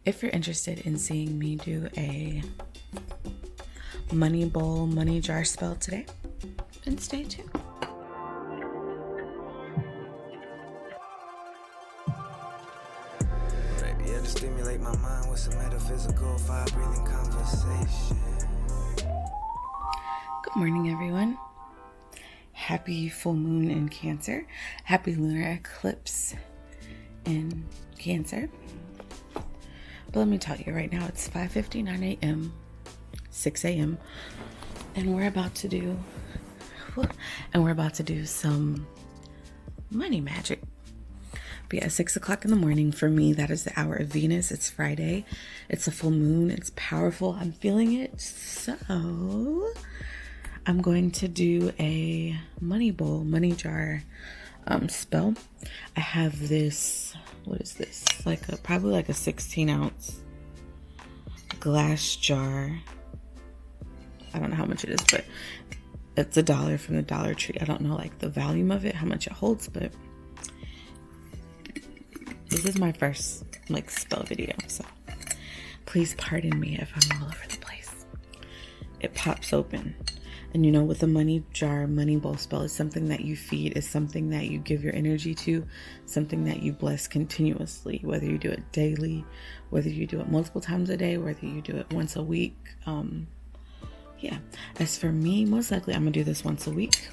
If you're interested in seeing me do a money bowl, money jar spell today, then stay tuned. Maybe to stimulate my mind with some metaphysical, fire-breathing conversation. Good morning, everyone. Happy full moon in Cancer. Happy lunar eclipse in Cancer. But let me tell you, right now it's 5:59 a.m., 6 a.m., and we're about to do some money magic. But yeah, 6 o'clock in the morning for me, that is the hour of Venus. It's Friday. It's a full moon. It's powerful. I'm feeling it. So I'm going to do a money bowl, money jar spell. I have this, what is this? Probably like a 16-ounce glass jar. I don't know how much it is, but it's $1 from the Dollar Tree. I don't know like the volume of it, how much it holds, but this is my first like spell video, so please pardon me if I'm all over the place. It pops open. And you know, with a money jar, money bowl spell is something that you feed, is something that you give your energy to, something that you bless continuously, whether you do it daily, whether you do it multiple times a day, whether you do it once a week. Yeah. As for me, most likely I'm gonna do this once a week.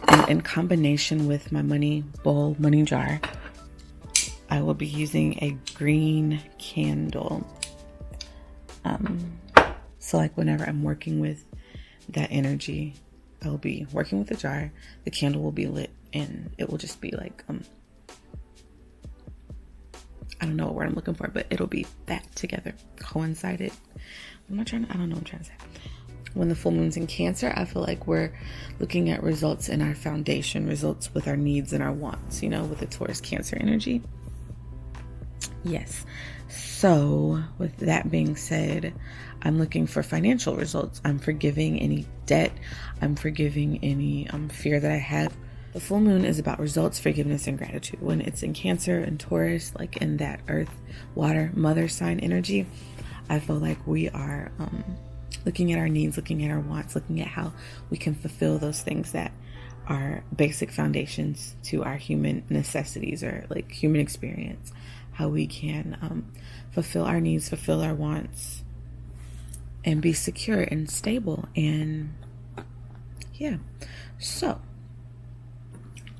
And in combination with my money bowl, money jar, I will be using a green candle. So like whenever I'm working with that energy, I'll be working with the jar, the candle will be lit, and it will just be like, I don't know what word I'm looking for, but it'll be that together, coincided. I don't know what I'm trying to say. When the full moon's in Cancer, I feel like we're looking at results in our foundation, results with our needs and our wants, you know, with the Taurus Cancer energy. Yes. So with that being said, I'm looking for financial results. I'm forgiving any debt. I'm forgiving any fear that I have. The full moon is about results, forgiveness, and gratitude. When it's in Cancer and Taurus, like in that earth, water, mother sign energy, I feel like we are looking at our needs, looking at our wants, looking at how we can fulfill those things that are basic foundations to our human necessities or like human experience. How we can fulfill our needs, fulfill our wants, and be secure and stable. And yeah, so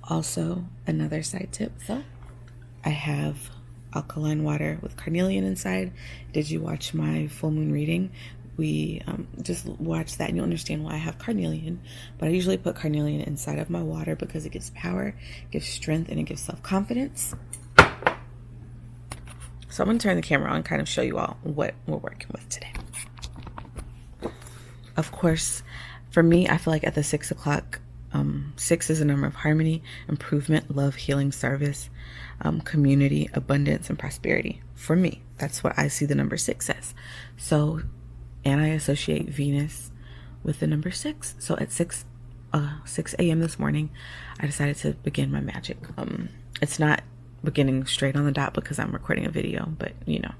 also another side tip, I have alkaline water with carnelian inside. Did you watch my full moon reading? We just watch that and you'll understand why I have carnelian. But I usually put carnelian inside of my water because it gives power, gives strength, and it gives self-confidence. So I'm going to turn the camera on and kind of show you all what we're working with today. Of course, for me, I feel like at the 6 o'clock, 6 is a number of harmony, improvement, love, healing, service, community, abundance, and prosperity. For me, that's what I see the number 6 as. So, and I associate Venus with the number 6. So at 6 a.m. this morning, I decided to begin my magic. It's not beginning straight on the dot because I'm recording a video, but you know.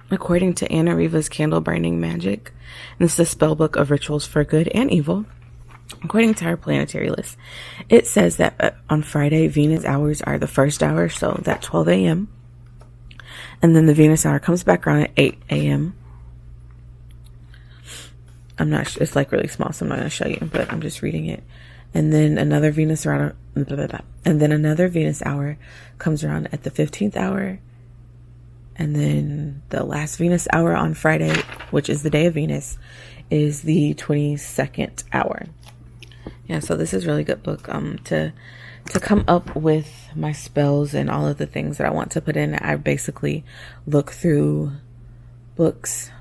According to Anna Riva's Candle Burning Magic, and this is a spell book of rituals for good and evil, according to her planetary list, it says that on Friday, Venus hours are the first hour, so that 12 a.m. And then the Venus hour comes back around at 8 a.m. I'm not sure, it's like really small, so I'm not going to show you, but I'm just reading it. And then another Venus around, and then another Venus hour comes around at the 15th hour. And then the last Venus hour on Friday, which is the day of Venus, is the 22nd hour. Yeah, so this is really good book to come up with my spells and all of the things that I want to put in. I basically look through books,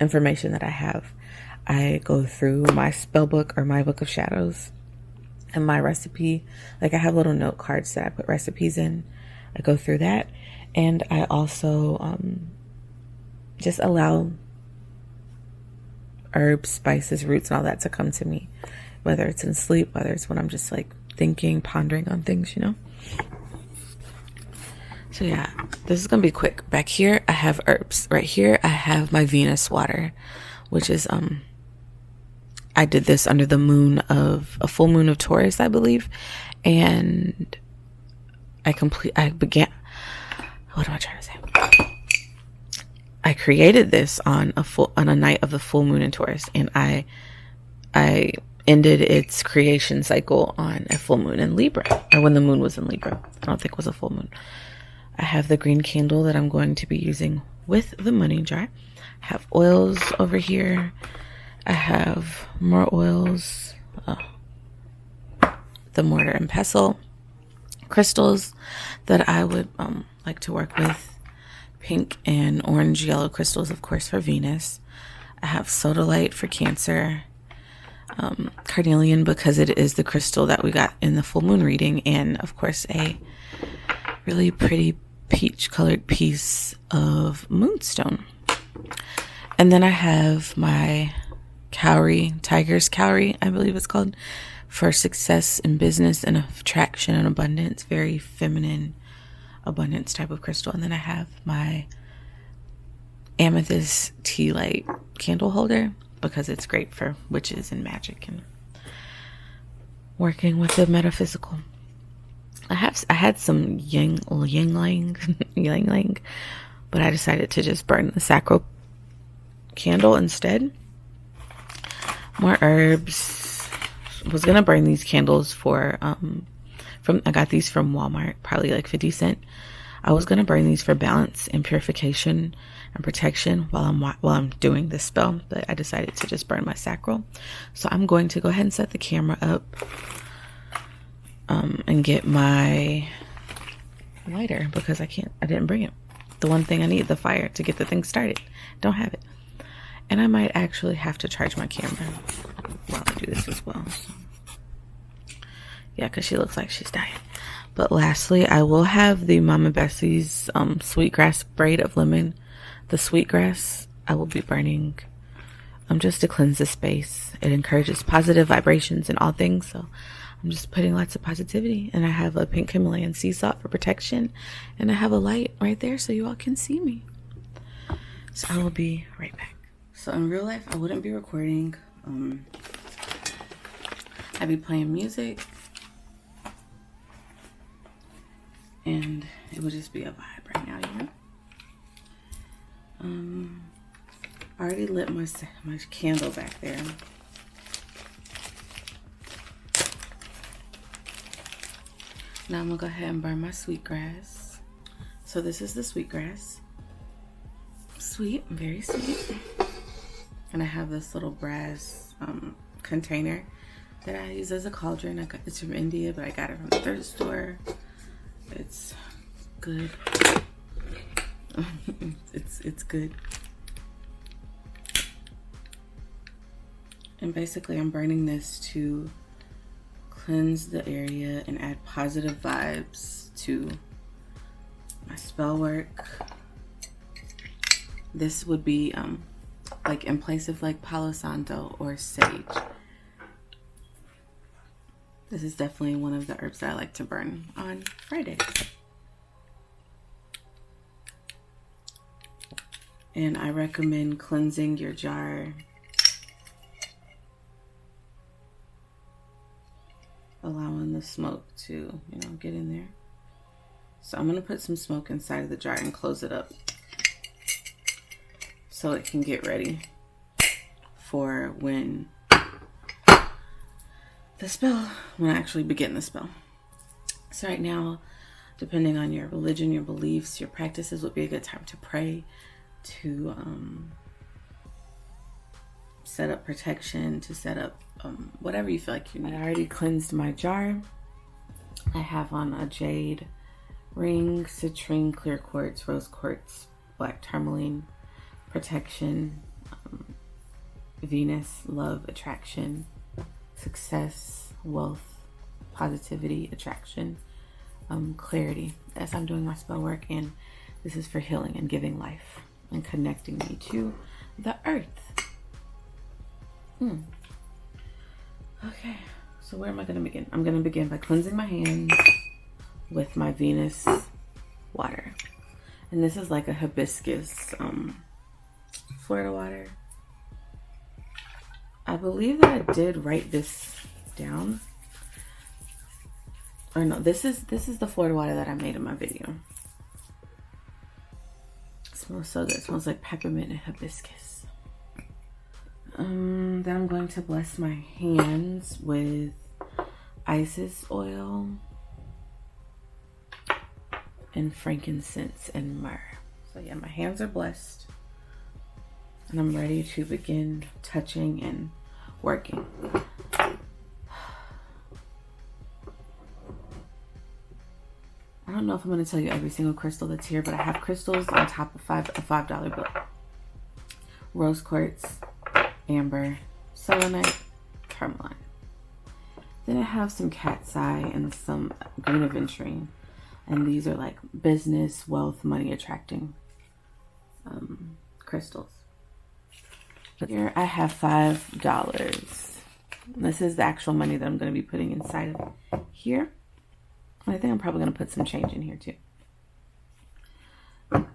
information that I have. I go through my spell book or my book of shadows and my recipe. Like I have little note cards that I put recipes in. I go through that. And I also just allow herbs, spices, roots, and all that to come to me. Whether it's in sleep, whether it's when I'm just like thinking, pondering on things, you know. So yeah, this is gonna be quick. Back here I have herbs. Right here I have my Venus water, which is I did this under the moon of a full moon of Taurus, I believe, and I began, what am I trying to say? I created this on a night of the full moon in Taurus, and I ended its creation cycle on a full moon in Libra, or when the moon was in Libra. I don't think it was a full moon. I have the green candle that I'm going to be using with the money jar. I have oils over here. I have more oils, the mortar and pestle, crystals that I would like to work with. Pink and orange yellow crystals, of course, for Venus. I have sodalite for Cancer. Carnelian, because it is the crystal that we got in the full moon reading, and of course a really pretty peach colored piece of moonstone. And then I have my cowrie, tiger's cowrie, I believe it's called, for success in business and attraction and abundance. Very feminine abundance type of crystal. And then I have my amethyst tea light candle holder, because it's great for witches and magic and working with the metaphysical. I had some ylang, but I decided to just burn the sacral candle instead. More herbs. Was gonna burn these candles for I got these from Walmart, probably like 50 cents. I was gonna burn these for balance and purification and protection while I'm doing this spell, but I decided to just burn my sacral. So I'm going to go ahead and set the camera up and get my lighter, because I didn't bring it. The one thing I need, the fire to get the thing started. Don't have it. And I might actually have to charge my camera while I do this as well. So, yeah, because she looks like she's dying. But lastly, I will have the Mama Bessie's sweetgrass braid of lemon. The sweetgrass I will be burning just to cleanse the space. It encourages positive vibrations in all things. So I'm just putting lots of positivity. And I have a pink Himalayan sea salt for protection. And I have a light right there so you all can see me. So I will be right back. So in real life, I wouldn't be recording. I'd be playing music. And it would just be a vibe right now, you know? I already lit my candle back there. Now I'm gonna go ahead and burn my sweetgrass. So this is the sweetgrass. Sweet, very sweet. And I have this little brass container that I use as a cauldron. It's from India, but I got it from the thrift store. It's good. it's good. And basically I'm burning this to cleanse the area and add positive vibes to my spell work. This would be like in place of like Palo Santo or sage. This is definitely one of the herbs that I like to burn on Fridays. And I recommend cleansing your jar. Allowing the smoke to, get in there. So I'm gonna put some smoke inside of the jar and close it up so it can get ready for when I actually begin the spell. So right now, depending on your religion, your beliefs, your practices, would be a good time to pray, to set up protection, to set up whatever you feel like you need. I already cleansed my jar. I have on a jade ring, citrine, clear quartz, rose quartz, black tourmaline, protection, Venus, love, attraction, success, wealth, positivity, attraction, clarity, as I'm doing my spell work. And this is for healing and giving life and connecting me to the earth. Okay, so where am I going to begin? I'm going to begin by cleansing my hands with my Venus water. And this is like a hibiscus Florida water. I believe that I did write this down. Or no, this is the Florida water that I made in my video. It smells so good. It smells like peppermint and hibiscus. Then I'm going to bless my hands with Isis oil and frankincense and myrrh. So yeah, my hands are blessed. And I'm ready to begin touching and working. I don't know if I'm going to tell you every single crystal that's here, but I have crystals on top of a $5 bill. Rose quartz, amber, selenite, tourmaline. Then I have some cat's eye and some green aventurine. And these are like business, wealth, money attracting crystals. Here I have $5. This is the actual money that I'm going to be putting inside of here. I think I'm probably going to put some change in here too.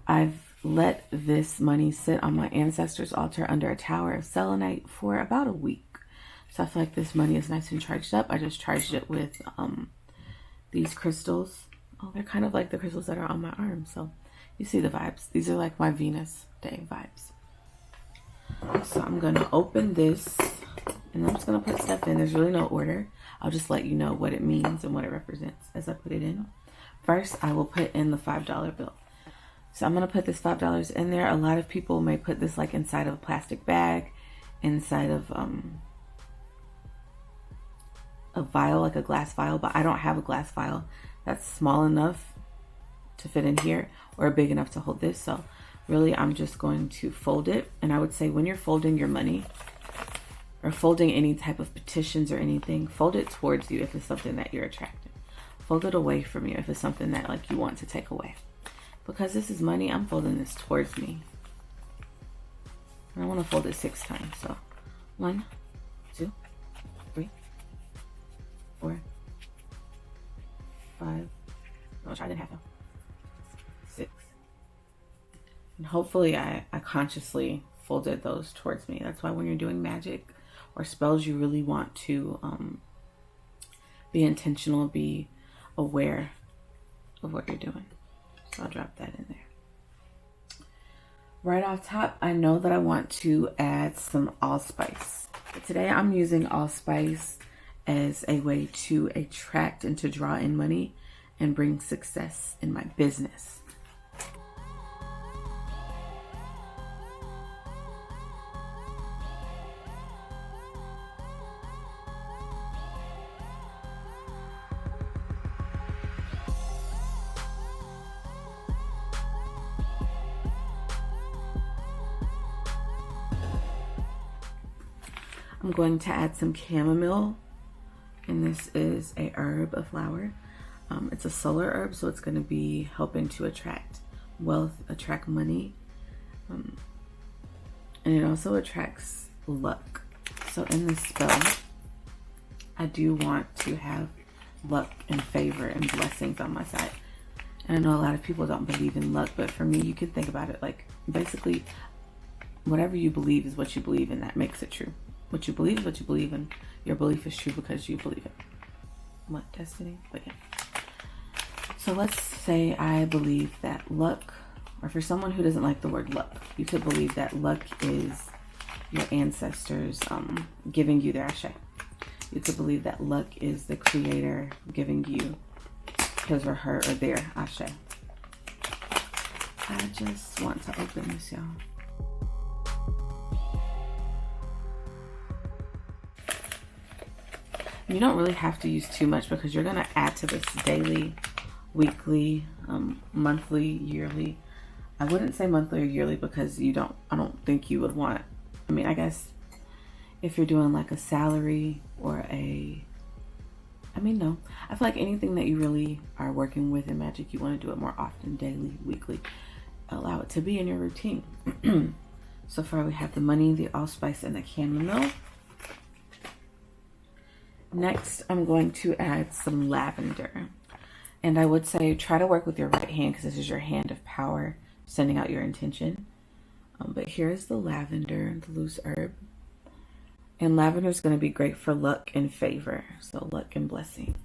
I've let this money sit on my ancestors' altar under a tower of selenite for about a week. So I feel like this money is nice and charged up. I just charged it with these crystals. Oh, they're kind of like the crystals that are on my arm. So you see the vibes. These are like my Venus day vibes. So I'm going to open this and I'm just going to put stuff in. There's really no order. I'll just let you know what it means and what it represents as I put it in. First, I will put in the $5 bill. So I'm going to put this $5 in there. A lot of people may put this like inside of a plastic bag, inside of a vial, like a glass vial, but I don't have a glass vial that's small enough to fit in here or big enough to hold this. So really, I'm just going to fold it. And I would say when you're folding your money or folding any type of petitions or anything, fold it towards you if it's something that you're attracting. Fold it away from you if it's something that like you want to take away. Because this is money, I'm folding this towards me. And I want to fold it 6 times. So 1, 2, 3, 4, 5. No, I didn't have them. 6. And hopefully I consciously folded those towards me. That's why when you're doing magic or spells, you really want to be intentional, be aware of what you're doing. So I'll drop that in there. Right off top, I know that I want to add some allspice. But today I'm using allspice as a way to attract and to draw in money and bring success in my business. I'm going to add some chamomile, and this is a herb, a flower. It's a solar herb, so it's going to be helping to attract wealth, attract money, and it also attracts luck. So in this spell, I do want to have luck and favor and blessings on my side. And I know a lot of people don't believe in luck, but for me, you can think about it like basically whatever you believe is what you believe, and that makes it true. What you believe is what you believe, and your belief is true because you believe it. What, destiny? But yeah. So let's say I believe that luck, or for someone who doesn't like the word luck, you could believe that luck is your ancestors giving you their ashe. You could believe that luck is the creator giving you his or her or their ashe. I just want to open this, y'all. You don't really have to use too much because you're going to add to this daily, weekly, monthly, yearly. I wouldn't say monthly or yearly because I don't think you would want, I mean, I guess if you're doing like a salary or no. I feel like anything that you really are working with in magic, you want to do it more often, daily, weekly. Allow it to be in your routine. So far we have the money, the allspice, and the chamomile. Next, I'm going to add some lavender. And I would say try to work with your right hand because this is your hand of power, sending out your intention. But here's the lavender, the loose herb. And lavender is going to be great for luck and favor. So luck and blessings.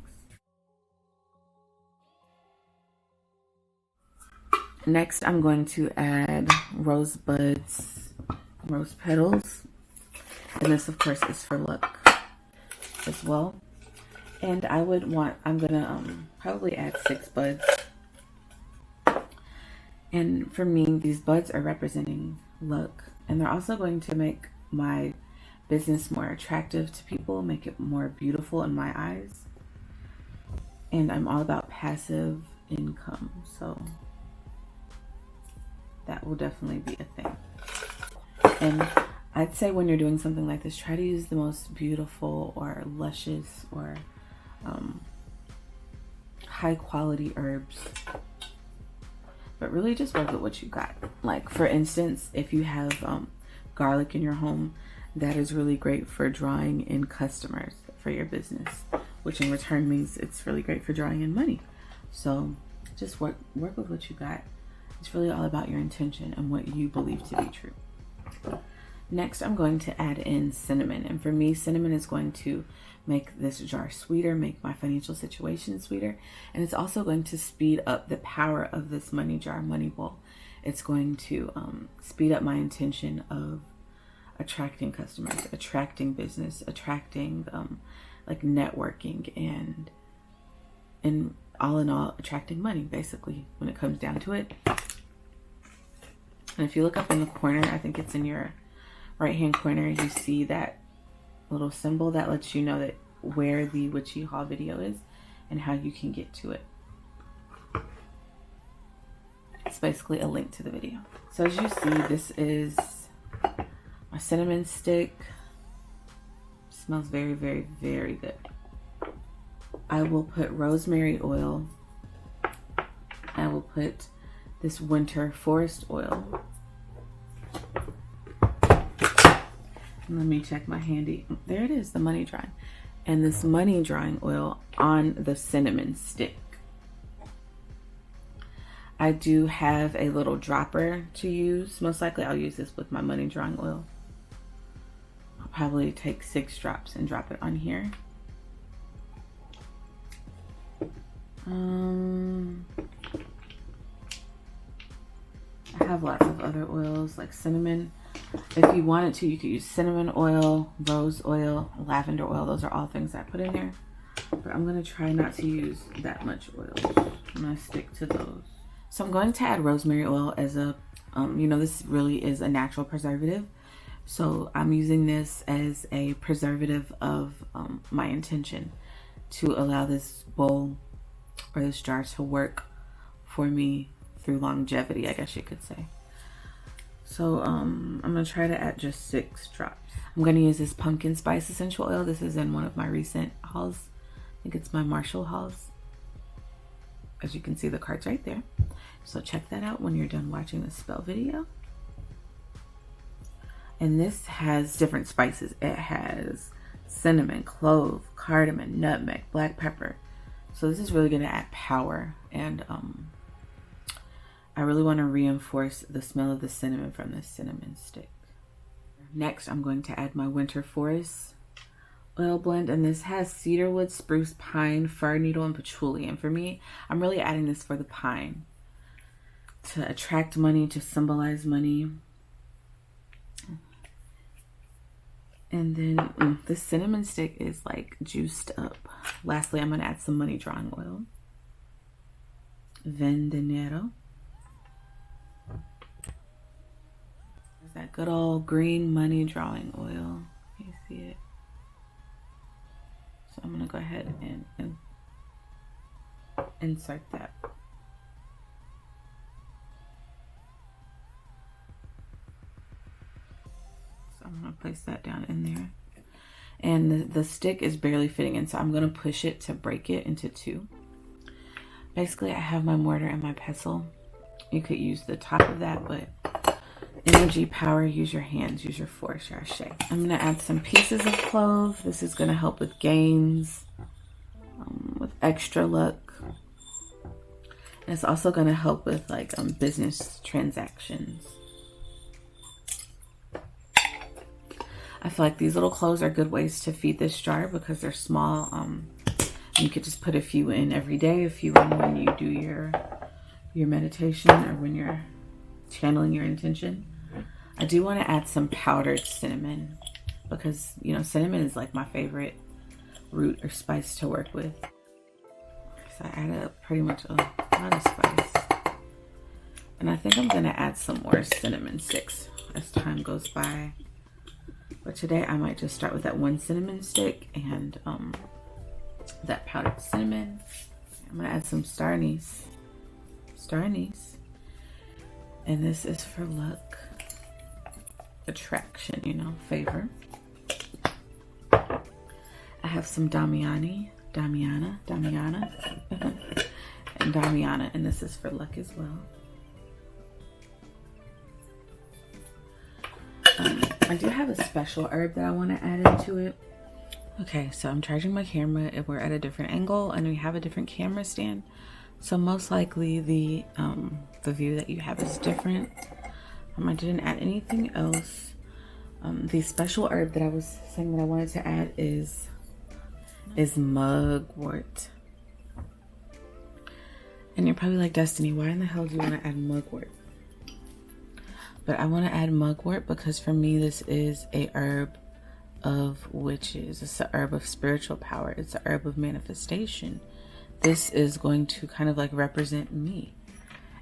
Next, I'm going to add rose buds, rose petals. And this, of course, is for luck as well. And I'm gonna probably add 6 buds. And for me, these buds are representing luck. And they're also going to make my business more attractive to people, make it more beautiful in my eyes. And I'm all about passive income. So that will definitely be a thing. And I'd say when you're doing something like this, try to use the most beautiful or luscious or high quality herbs, but really just work with what you got. Like for instance, if you have garlic in your home, that is really great for drawing in customers for your business, which in return means it's really great for drawing in money. So just work with what you got. It's really all about your intention and what you believe to be true. Next, I'm going to add in cinnamon. And for me, cinnamon is going to make this jar sweeter, make my financial situation sweeter. And it's also going to speed up the power of this money jar, money bowl. It's going to speed up my intention of attracting customers, attracting business, attracting like networking, and all in all, attracting money, basically, when it comes down to it. And if you look up in the corner, I think it's in your right hand corner, you see that little symbol that lets you know that where the witchy haul video is and how you can get to it. It's basically a link to the video. So as you see, this is my cinnamon stick. Smells very, very, very good. I will put rosemary oil. I will put this winter forest oil. Let me check my handy. There it is, the money drawing. And this money drawing oil on the cinnamon stick. I do have a little dropper to use. Most likely I'll use this with my money drawing oil. I'll probably take 6 drops and drop it on here. I have lots of other oils like cinnamon. If you wanted to, you could use cinnamon oil, rose oil, lavender oil. Those are all things I put in there. But I'm going to try not to use that much oil. I'm going to stick to those. So I'm going to add rosemary oil as a, this really is a natural preservative. So I'm using this as a preservative of my intention to allow this bowl or this jar to work for me through longevity, I guess you could say. So I'm gonna try to add just 6 drops. I'm gonna use this pumpkin spice essential oil. This is in one of my recent hauls. I think it's my Marshall hauls. As you can see, the card's right there. So check that out when you're done watching the spell video. And this has different spices. It has cinnamon, clove, cardamom, nutmeg, black pepper. So this is really gonna add power, and I really want to reinforce the smell of the cinnamon from this cinnamon stick. Next, I'm going to add my winter forest oil blend, and this has cedarwood, spruce, pine, fir needle, and patchouli. And for me, I'm really adding this for the pine to attract money, to symbolize money. And then the cinnamon stick is like juiced up. Lastly, I'm going to add some money drawing oil. Vendinero. That good old green money drawing oil. You see it? So I'm gonna go ahead and insert that. So I'm gonna place that down in there. And the stick is barely fitting in, so I'm gonna push it to break it into 2. Basically, I have my mortar and my pestle. You could use the top of that, but energy, power, use your hands, use your force, your shape. I'm going to add some pieces of clove. This is going to help with gains, with extra luck. And it's also going to help with like business transactions. I feel like these little cloves are good ways to feed this jar because they're small. You could just put a few in every day, a few in when you do your meditation or when you're channeling your intention. I do want to add some powdered cinnamon because, you know, cinnamon is like my favorite root or spice to work with. So I added pretty much a lot of spice. And I think I'm going to add some more cinnamon sticks as time goes by. But today I might just start with that one cinnamon stick and that powdered cinnamon. I'm going to add some star anise. Star anise. And this is for luck, attraction, you know, favor. I have some Damiana, and Damiana, and this is for luck as well. I do have a special herb that I want to add into it. Okay, so I'm charging my camera and we're at a different angle and we have a different camera stand. So most likely the view that you have is different. I didn't add anything else. The special herb that I was saying that I wanted to add is mugwort. And you're probably like, Destiny, why in the hell do you want to add mugwort? But I want to add mugwort because for me this is a herb of witches. It's a herb of spiritual power. It's a herb of manifestation. This is going to kind of like represent me.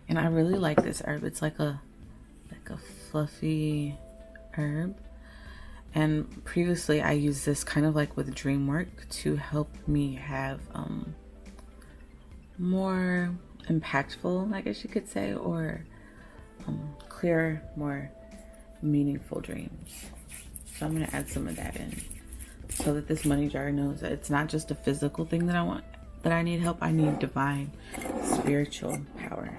And I really like this herb. It's like a fluffy herb. And previously I used this kind of like with dream work to help me have more impactful, I guess you could say, or clearer, more meaningful dreams. So I'm going to add some of that in so that this money jar knows that it's not just a physical thing that I want, that I need help. I need divine spiritual power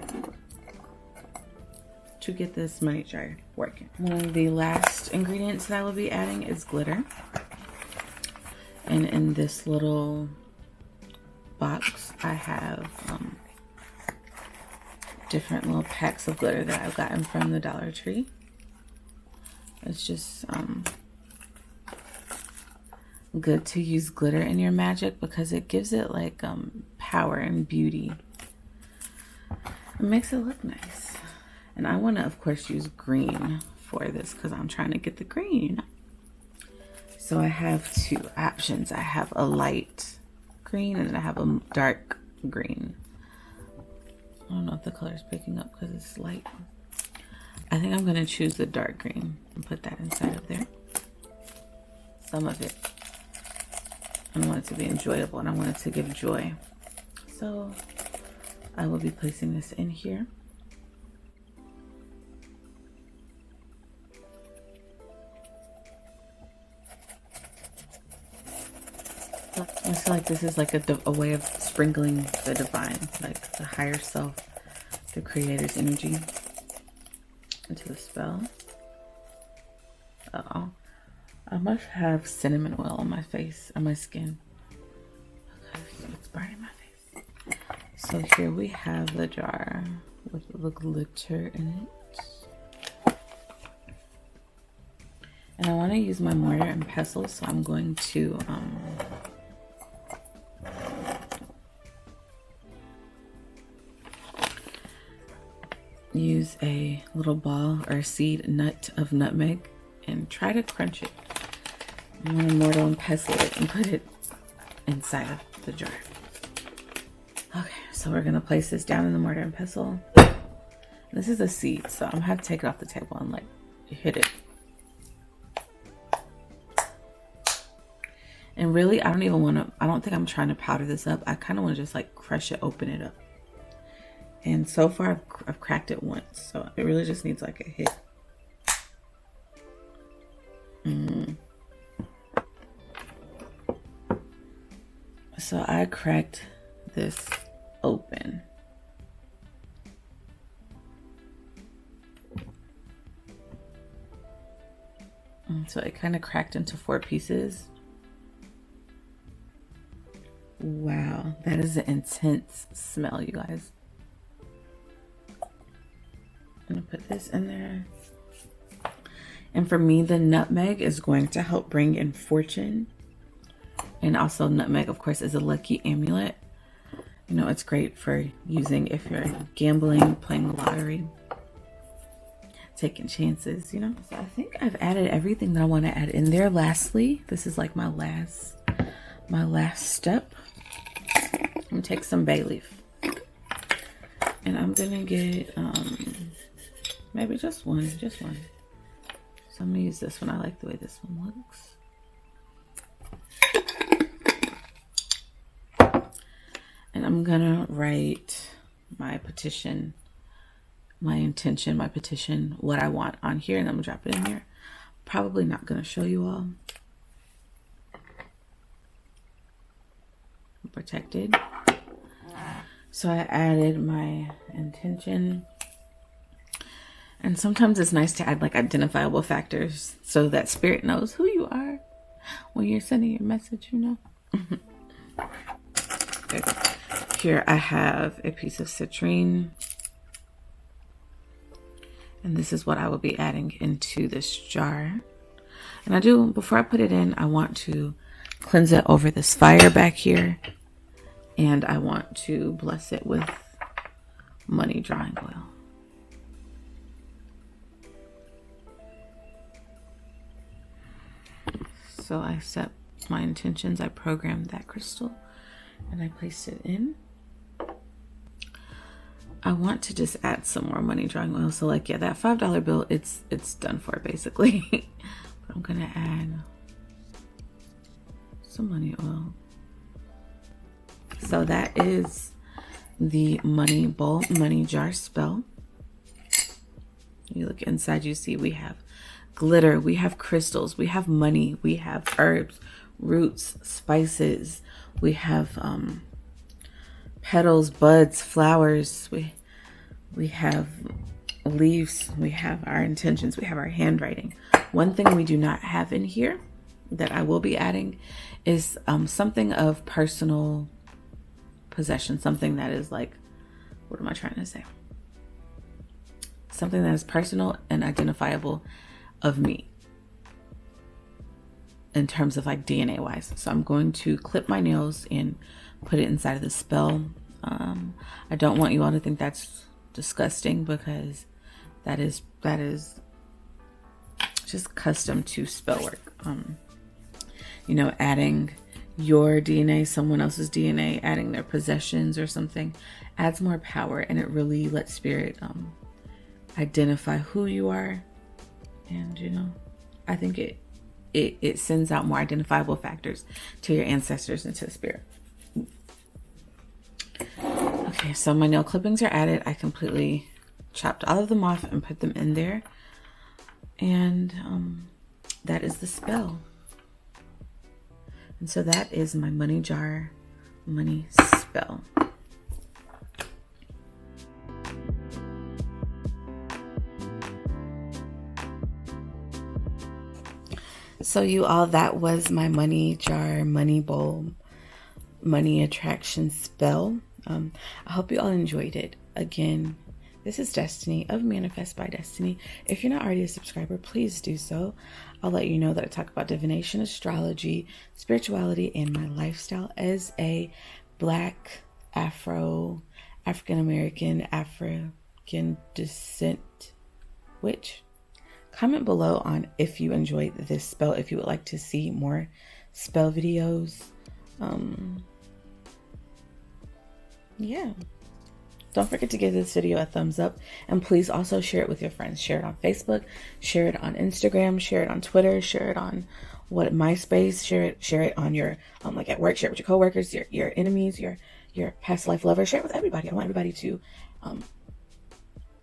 to get this money jar working. One of the last ingredients that I will be adding is glitter. And in this little box, I have different little packs of glitter that I've gotten from the Dollar Tree. It's just good to use glitter in your magic because it gives it like power and beauty. It makes it look nice. And I want to, of course, use green for this because I'm trying to get the green. So I have two options. I have a light green and then I have a dark green. I don't know if the color is picking up because it's light. I think I'm going to choose the dark green and put that inside of there. Some of it. I want it to be enjoyable and I want it to give joy. So I will be placing this in here. I feel like this is like a way of sprinkling the divine, like the higher self, the creator's energy into the spell. Uh-oh. I must have cinnamon oil on my face, on my skin. Okay, so it's burning my face. So here we have the jar with the glitter in it. And I want to use my mortar and pestle, so I'm going to use a little ball or seed nut of nutmeg and try to crunch it. I'm going to mortar and pestle it and put it inside of the jar. Okay, so we're going to place this down in the mortar and pestle. This is a seed, so I'm going to have to take it off the table and like hit it. And really, I don't even want to, I don't think I'm trying to powder this up. I kind of want to just like crush it, open it up. And so far, I've cracked it once, so it really just needs like a hit. So I cracked this open. And so it kind of cracked into 4 pieces. Wow, that is an intense smell, you guys. put this in there. And for me, the nutmeg is going to help bring in fortune. And also nutmeg, of course, is a lucky amulet. You know, it's great for using if you're gambling, playing the lottery, taking chances, you know. So I think I've added everything that I want to add in there. Lastly, this is like my last step. I'm gonna take some bay leaf. And I'm gonna get maybe just one. So I'm gonna use this one. I like the way this one looks. And I'm gonna write my petition, my intention, my petition, what I want on here, and I'm gonna drop it in here. Probably not gonna show you all. I'm protected. So I added my intention. And sometimes it's nice to add like identifiable factors so that spirit knows who you are when you're sending your message, you know. Here I have a piece of citrine. And this is what I will be adding into this jar. And before I put it in, I want to cleanse it over this fire back here. And I want to bless it with money drawing oil. So I set my intentions, I programmed that crystal, and I placed it in. I want to just add some more money drawing oil. So like, yeah, that $5 bill, it's done for basically. But I'm gonna add some money oil. So that is the money bowl, money jar spell. You look inside, you see we have glitter, we have crystals, we have money, we have herbs, roots, spices, we have petals, buds, flowers, we have leaves, we have our intentions, we have our handwriting. One thing we do not have in here that I will be adding is something of personal possession, something that is like, what am I trying to say? Something that is personal and identifiable of me in terms of like DNA wise. So I'm going to clip my nails and put it inside of the spell. I don't want you all to think that's disgusting because that is just custom to spell work. You know, adding your DNA, someone else's DNA, adding their possessions or something adds more power, and it really lets spirit identify who you are. And you know, I think it sends out more identifiable factors to your ancestors and to the spirit. Okay, so my nail clippings are added. I completely chopped all of them off and put them in there. And that is the spell. And so that is my money jar, money spell. So you all, that was my money jar, money bowl, money attraction spell. I hope you all enjoyed it. Again, this is Destiny of Manifest by Destiny. If you're not already a subscriber, please do so. I'll let you know that I talk about divination, astrology, spirituality, and my lifestyle as a Black, African-American, African descent witch. Comment below on if you enjoyed this spell, if you would like to see more spell videos. Yeah. Don't forget to give this video a thumbs up, and please also share it with your friends. Share it on Facebook, share it on Instagram, share it on Twitter, share it on MySpace, share it on your like at work, share it with your coworkers, your enemies, your past life lovers. Share it with everybody. I want everybody to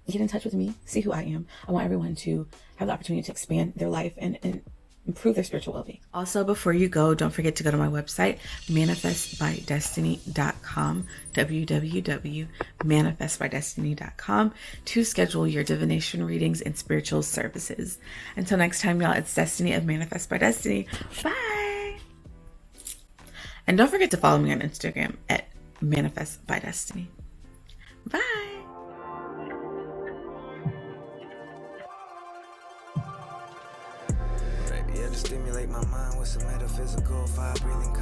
get in touch with me, see who I am. I want everyone to have the opportunity to expand their life and improve their spiritual well-being. Also, before you go, don't forget to go to my website, manifestbydestiny.com, www.manifestbydestiny.com, to schedule your divination readings and spiritual services. Until next time, y'all, it's Destiny of Manifest by Destiny. Bye! And don't forget to follow me on Instagram at Manifest by Destiny. Bye! Yeah, to stimulate my mind with some metaphysical fire breathing